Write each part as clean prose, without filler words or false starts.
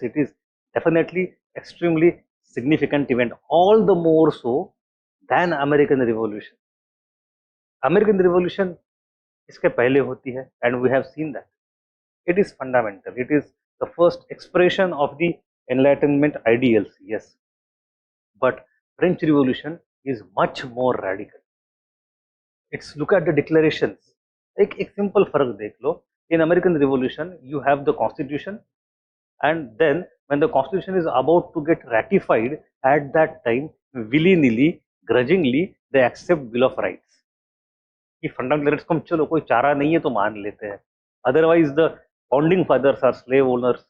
it is definitely extremely significant event, all the more so than American Revolution. American Revolution इसके पहले होती है, and we have seen that it is fundamental. It is the first expression of the Enlightenment ideals, yes. But French Revolution is much more radical. It's look at the declarations. एक simple फर्क देख लो. In American Revolution, you have the Constitution, and then when the Constitution is about to get ratified, at that time, willy-nilly, grudgingly, they accept Bill of Rights. कि fundamental rights को हम चलो कोई चारा नहीं है तो मान लेते हैं. Otherwise, the founding fathers are slave owners,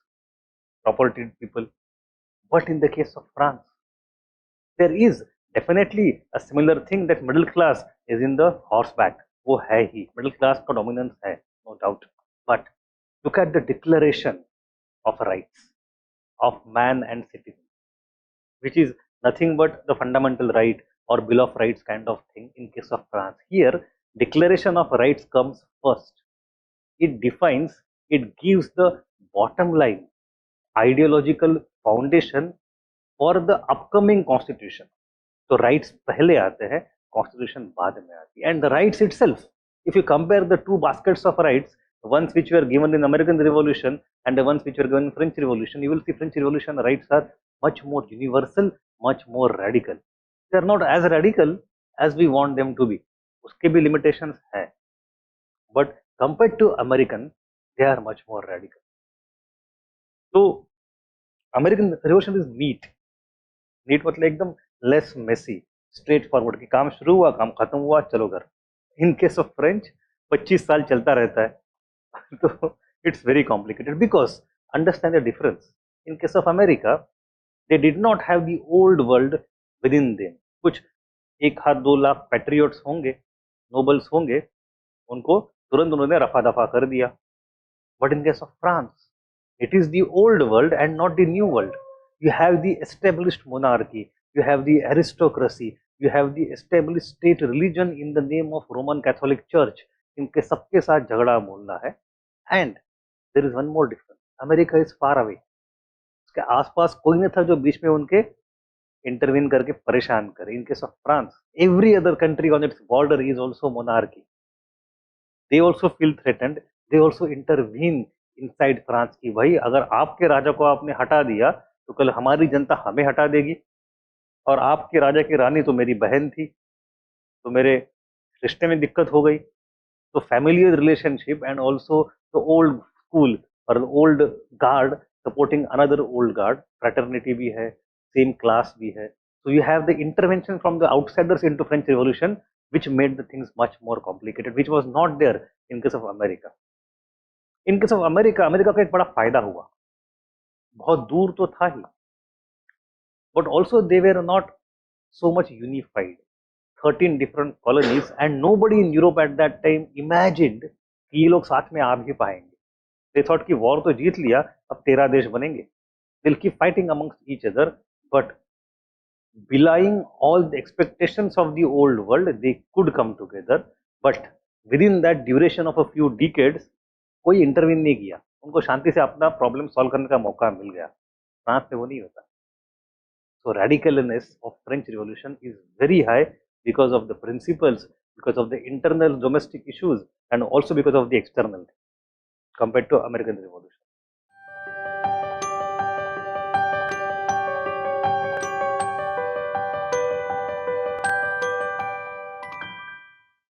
property people. But in the case of France, there is definitely a similar thing that middle class is in the horseback. वो है ही, middle class का dominance है, no doubt. But look at the declaration of rights of man and citizen, which is nothing but the fundamental right or Bill of Rights kind of thing in case of France. Here, Declaration of Rights comes first. It defines, it gives the bottom line, ideological foundation for the upcoming constitution. So rights पहले आते हैं, constitution बाद में आती है. And the rights itself, if you compare the two baskets of rights, the ones which were given in American Revolution and the ones which were given in French Revolution, you will see French Revolution rights are much more universal, much more radical. They are not as radical as we want them to be. उसके भी limitations है. But compared to American, they are much more radical. So American Revolution is neat. Neat मतलब एकदम less messy, straightforward कि काम शुरू हुआ, काम खत्म हुआ, चलो घर. In case of French, 25 साल चलता रहता है. तो it's very complicated because understand the difference. In case of America, they did not have the old world within them. कुछ 1-2 लाख patriots होंगे, nobles होंगे, उनको तुरंत उन्होंने रफा दफा कर दिया. But in case of France, it is the old world and not the new world. You have the established monarchy, you have the aristocracy, you have the established state religion in the name of Roman Catholic Church. इनके सबके साथ झगड़ा बोलना है. And there is one more difference. America is far away. उसके आसपास कोई नहीं था जो बीच में उनके intervene करके परेशान करे. In case of France, every other country on its border is also monarchy. They also feel threatened. They also intervene inside France की भाई अगर आपके राजा को आपने हटा दिया तो कल हमारी जनता हमें हटा देगी, और आपके राजा की रानी तो मेरी बहन थी, तो मेरे रिश्ते में दिक्कत हो गई. तो familiar relationship and also the old school or the old guard supporting another old guard, fraternity भी है, same class भी है. So you have the intervention from the outsiders into French Revolution, which made the things much more complicated, which was not there in case of America. In case of America, America का एक बड़ा फायदा हुआ, बहुत दूर तो था ही, but also they were not so much unified. 13 different colonies and nobody in Europe at that time imagined कि ये लोग साथ में आ भी पाएंगे. They thought कि war तो जीत लिया, अब 13 देश बनेंगे. They'll keep fighting amongst each other, but belying all the expectations of the old world, they could come together. But within that duration of a few decades, कोई इंटरवीन नहीं किया. उनको शांति से अपना प्रॉब्लम सॉल्व करने का मौका मिल गया. फ्रांस में वो नहीं होता. So radicalness of French Revolution is very high because of the principles, because of the internal domestic issues, and also because of the external compared to American Revolution.